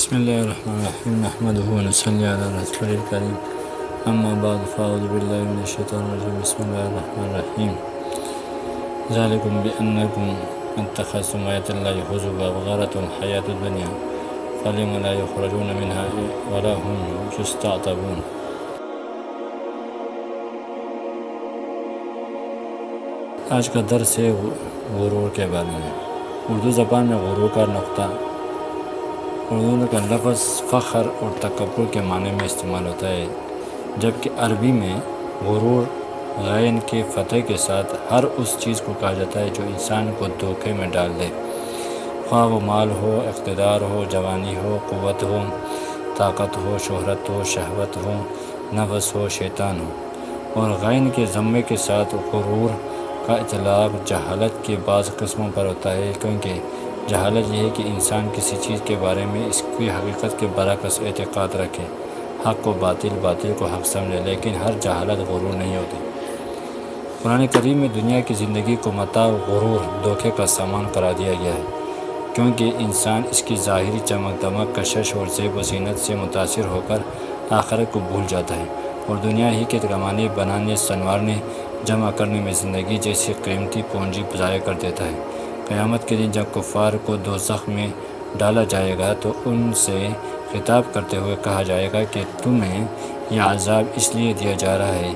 بسم اللہ الرحمن الرحیم نحمدہ ونصلی علی رسول الکریم اما بعد فاعوذ باللہ من الشیطان الرجیم بسم اللہ الرحمن الرحیم ذالکم بانکم اتخذتم آیات اللہ حضوا وغرتکم الحیاۃ الدنیا فلم لا یخرجون منها ولا هم یستعتبون۔ آج کا درس ہے غرور کے بارے میں۔ اردو زبان میں غرور کا نقطہ اردو کا لفظ فخر اور تکبر کے معنی میں استعمال ہوتا ہے، جبکہ عربی میں غرور غین کے فتح کے ساتھ ہر اس چیز کو کہا جاتا ہے جو انسان کو دھوکے میں ڈال دے، خواہ وہ مال ہو، اقتدار ہو، جوانی ہو، قوت ہو، طاقت ہو، شہرت ہو، شہوت ہو، نفس ہو، شیطان ہو۔ اور غین کے ضمے کے ساتھ غرور کا اطلاق جہالت کے بعض قسموں پر ہوتا ہے، کیونکہ جہالت یہ ہے کہ انسان کسی چیز کے بارے میں اس کی حقیقت کے برعکس اعتقاد رکھے، حق کو باطل، باطل کو حق سمجھے، لیکن ہر جہالت غرور نہیں ہوتی۔ قرآن کریم میں دنیا کی زندگی کو متاع غرور، دھوکے کا سامان قرار دیا گیا ہے، کیونکہ انسان اس کی ظاہری چمک دمک، کشش اور زیب و زینت سے متاثر ہو کر آخرت کو بھول جاتا ہے اور دنیا ہی کے کمانے، بنانے، سنوارنے، جمع کرنے میں زندگی جیسی قیمتی پونجی ضائع کر دیتا ہے۔ قیامت کے دن جب کفار کو دوزخ میں ڈالا جائے گا تو ان سے خطاب کرتے ہوئے کہا جائے گا کہ تمہیں یہ عذاب اس لیے دیا جا رہا ہے،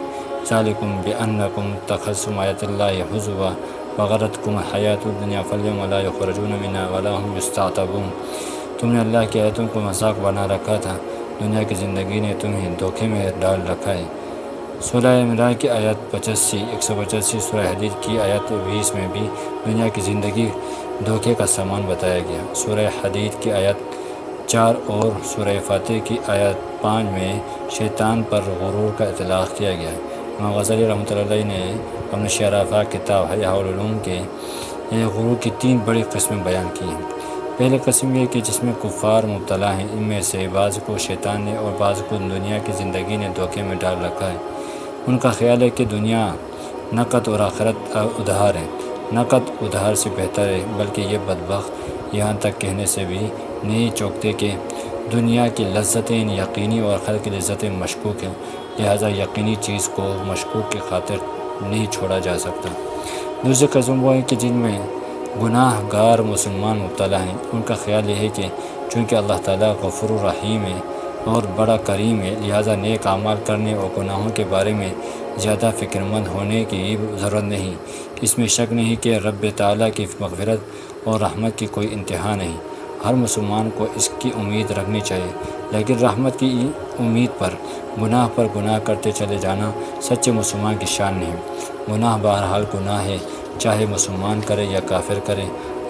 ذالکم بانکم اتخذتم آیات اللہ حضوا وغرتکم الحیاۃ الدنیا فالیوم لا یخرجون منها ولا هم یستعتبون۔ تم نے اللہ کی آیتوں کو مذاق بنا رکھا تھا، دنیا کی زندگی نے تمہیں دھوکے میں ڈال رکھا ہے۔ سورہ عمران کی آیت 185، سورہ حدید کی آیت 20 میں بھی دنیا کی زندگی دھوکے کا سامان بتایا گیا۔ سورہ حدید کی آیت 4 اور سورہ فاتح کی آیت 5 میں شیطان پر غرور کا اطلاق کیا گیا ہے۔ امام غزالی رحمۃ اللہ علیہ نے اپنے شعراء کتاب احیاء العلوم کے غرور کی 3 بڑی قسمیں بیان کی ہیں۔ پہلی قسم یہ کہ جس میں کفار مبتلا ہیں، ان میں سے بعض کو شیطان نے اور بعض کو دنیا کی زندگی نے دھوکے میں ڈال رکھا ہے۔ ان کا خیال ہے کہ دنیا نقد اور آخرت ادھار ہے، نقد ادھار سے بہتر ہے، بلکہ یہ بدبخت یہاں تک کہنے سے بھی نہیں چوکتے کہ دنیا کی لذتیں یقینی اور آخرت کی لذتیں مشکوک ہیں، لہذا یقینی چیز کو مشکوک کی خاطر نہیں چھوڑا جا سکتا۔ دوسری قسم وہ ہے کہ جن میں گناہ گار مسلمان مبتلا ہیں۔ ان کا خیال یہ ہے کہ چونکہ اللہ تعالیٰ غفور الرحیم ہے اور بڑا کریم ہے، لہذا نیک اعمال کرنے اور گناہوں کے بارے میں زیادہ فکر مند ہونے کی ضرورت نہیں۔ اس میں شک نہیں کہ رب تعالیٰ کی مغفرت اور رحمت کی کوئی انتہا نہیں۔ ہر مسلمان کو اس کی امید رکھنی چاہیے، لیکن رحمت کی امید پر گناہ کرتے چلے جانا سچے مسلمان کی شان نہیں۔ گناہ بہرحال گناہ ہے، چاہے مسلمان کرے یا کافر کرے۔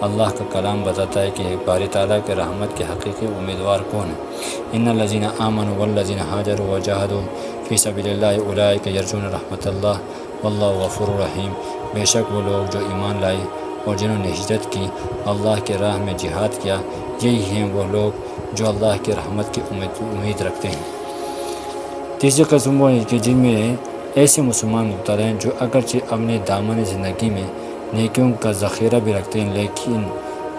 اللہ کا کلام بتاتا ہے کہ باری تعالیٰ کے رحمت کے حقیقی امیدوار کون ہیں۔ ان الذین آمنوا والذین ہاجروا وجاہدوا فی سبیل اللہ اولئک یرجون رحمت اللہ واللہ غفور رحیم۔ بے شک وہ لوگ جو ایمان لائے اور جنہوں نے ہجرت کی، اللہ کے راہ میں جہاد کیا، یہی ہیں وہ لوگ جو اللہ کی رحمت کی امید رکھتے ہیں۔ تیسری قسم وہ ہے کہ جن میں ایسے مسلمان مبتلا ہیں جو اگرچہ اپنے دامن زندگی میں نیکیوں کا ذخیرہ بھی رکھتے ہیں، لیکن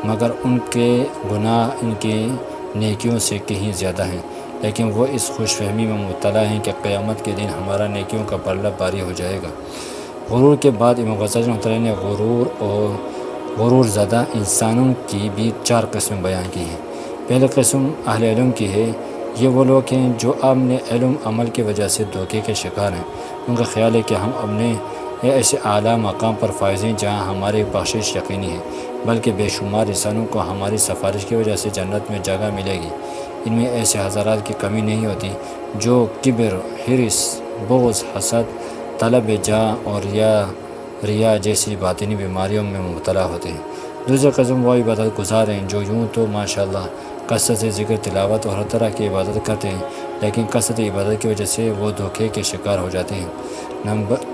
مگر ان کے گناہ ان کی نیکیوں سے کہیں زیادہ ہیں، لیکن وہ اس خوش فہمی میں مبتلا ہیں کہ قیامت کے دن ہمارا نیکیوں کا پلہ باری ہو جائے گا۔ غرور کے بعد امام غزالی رحمۃ اللہ نے غرور اور غرور زدہ انسانوں کی بھی 4 قسمیں بیان کی ہیں۔ پہلی قسم اہل علم کی ہے۔ یہ وہ لوگ ہیں جو اپنے علم عمل کی وجہ سے دھوکے کے شکار ہیں۔ ان کا خیال ہے کہ ہم اپنے ایسے اعلیٰ مقام پر فائز ہیں جہاں ہماری بخشش یقینی ہے، بلکہ بے شمار انسانوں کو ہماری سفارش کی وجہ سے جنت میں جگہ ملے گی۔ ان میں ایسے حضرات کی کمی نہیں ہوتی جو کبر، حرص، بغض، حسد، طلب جاہ اور ریا جیسی باطنی بیماریوں میں مبتلا ہوتے ہیں۔ دوسری قسم وہ عبادت گزار ہیں جو یوں تو ماشاءاللہ کثرت سے ذکر، تلاوت اور ہر طرح کی عبادت کرتے ہیں، لیکن کثرت عبادت کی وجہ سے وہ دھوکے کے شکار ہو جاتے ہیں۔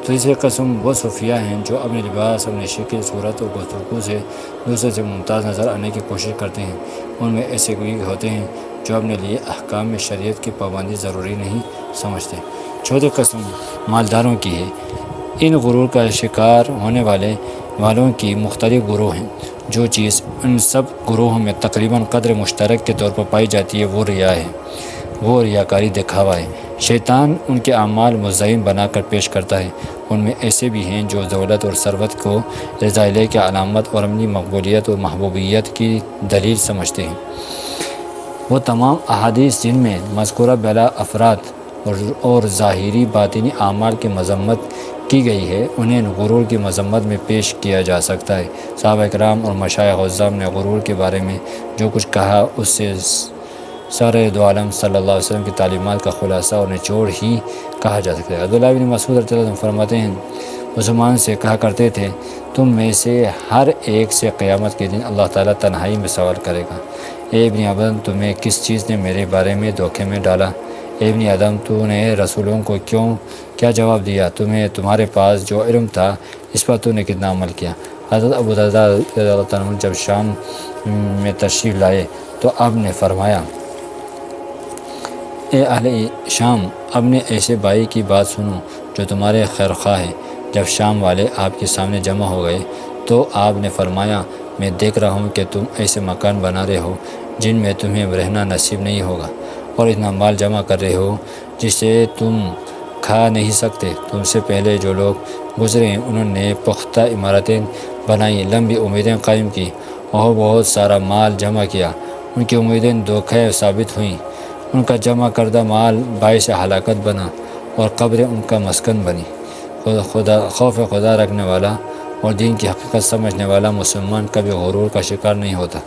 تیسری قسم وہ صوفیہ ہیں جو اپنے لباس، اپنی شکل، صورت اور گفتگو سے دوسرے سے ممتاز نظر آنے کی کوشش کرتے ہیں۔ ان میں ایسے بھی ہوتے ہیں جو اپنے لیے احکام میں شریعت کی پابندی ضروری نہیں سمجھتے۔ چوتھی قسم مالداروں کی ہے۔ ان غرور کا شکار ہونے والوں کی مختلف گروہ ہیں۔ جو چیز ان سب گروہوں میں تقریباً قدر مشترک کے طور پر پائی جاتی ہے وہ ریا ہے، وہ ریاکاری دکھاوا ہے۔ شیطان ان کے اعمال مزین بنا کر پیش کرتا ہے۔ ان میں ایسے بھی ہیں جو دولت اور ثروت کو رضا الہی کی علامت اور اپنی مقبولیت اور محبوبیت کی دلیل سمجھتے ہیں۔ وہ تمام احادیث جن میں مذکورہ بلا افراد اور ظاہری باطنی اعمال کی مذمت کی گئی ہے، انہیں غرور کی مذمت میں پیش کیا جا سکتا ہے۔ صحابہ کرام اور مشائخ اعظم نے غرور کے بارے میں جو کچھ کہا اس سے سرور دو عالم صلی اللہ علیہ وسلم کی تعلیمات کا خلاصہ اور نچوڑ ہی کہا جا سکتا ہے۔ عبداللہ بن مسعود رضی اللہ عنہ فرماتے ہیں، مسلمان سے کہا کرتے تھے، تم میں سے ہر ایک سے قیامت کے دن اللہ تعالیٰ تنہائی میں سوال کرے گا، اے ابن آدم تمہیں کس چیز نے میرے بارے میں دھوکے میں ڈالا؟ اے ابن آدم تو نے رسولوں کو کیا جواب دیا؟ تمہارے پاس جو علم تھا اس پر تو نے کتنا عمل کیا؟ حضرت ابو درداء رضی اللہ عنہ جب شام میں تشریف لائے تو آپ نے فرمایا، اے اہل شام، اپنے ایسے بھائی کی بات سنو جو تمہارے خیرخواہ ہے۔ جب شام والے آپ کے سامنے جمع ہو گئے تو آپ نے فرمایا، میں دیکھ رہا ہوں کہ تم ایسے مکان بنا رہے ہو جن میں تمہیں رہنا نصیب نہیں ہوگا، اور اتنا مال جمع کر رہے ہو جسے تم کھا نہیں سکتے۔ تم سے پہلے جو لوگ گزرے ہیں انہوں نے پختہ عمارتیں بنائیں، لمبی امیدیں قائم کی اور بہت سارا مال جمع کیا۔ ان کی امیدیں دھوکہ ثابت ہوئیں، ان کا جمع کردہ مال باعث ہلاکت بنا اور قبریں ان کا مسکن بنی۔ خوف خدا رکھنے والا اور دین کی حقیقت سمجھنے والا مسلمان کبھی غرور کا شکار نہیں ہوتا،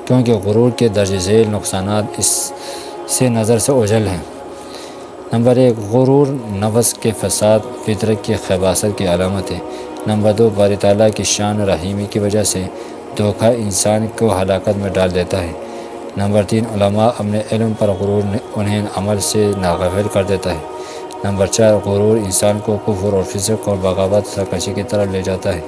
کیونکہ غرور کے درج ذیل نقصانات اس سے نظر سے اوجھل ہیں۔ نمبر 1، غرور نفس کے فساد، فطرت کی خباثت کی علامت ہے۔ نمبر 2، باری تعالیٰ کی شان اور رحیمی کی وجہ سے دھوکہ انسان کو ہلاکت میں ڈال دیتا ہے۔ نمبر 3، علماء اپنے علم پر غرور انہیں عمل سے ناغافل کر دیتا ہے۔ نمبر 4، غرور انسان کو کفر اور فسق اور بغاوت سرکشی کی طرف لے جاتا ہے۔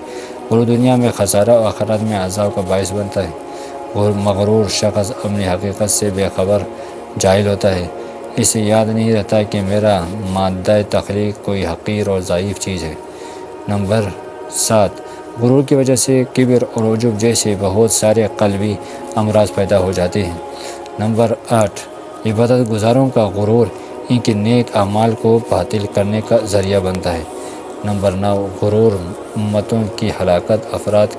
غرور دنیا میں خسارہ اور آخرت میں عذاب کا باعث بنتا ہے۔ مغرور شخص اپنی حقیقت سے بے خبر جاہل ہوتا ہے، اسے یاد نہیں رہتا کہ میرا مادہ تخلیق کوئی حقیر اور ضعیف چیز ہے۔ نمبر 7، غرور کی وجہ سے کبر اور عجب جیسے بہت سارے قلبی امراض پیدا ہو جاتے ہیں۔ نمبر 8، عبادت گزاروں کا غرور ان کے نیک اعمال کو باطل کرنے کا ذریعہ بنتا ہے۔ نمبر 9، غرور امتوں کی ہلاکت، افراد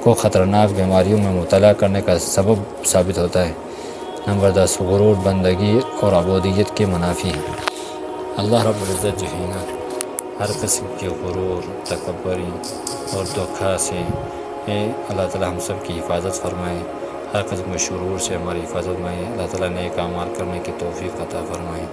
کو خطرناک بیماریوں میں مبتلا کرنے کا سبب ثابت ہوتا ہے۔ نمبر 10، غرور بندگی اور عبودیت کے منافی ہے۔ اللہ رب العزت جو ہے نا، ہر قسم کے غرور، تکبری اور دھوکہ سے اللہ تعالیٰ ہم سب کی حفاظت فرمائے، ہر قسم کے شرور سے ہماری حفاظت فرمائے۔ اللہ تعالیٰ نیک اعمال کرنے کی توفیق عطا فرمائے۔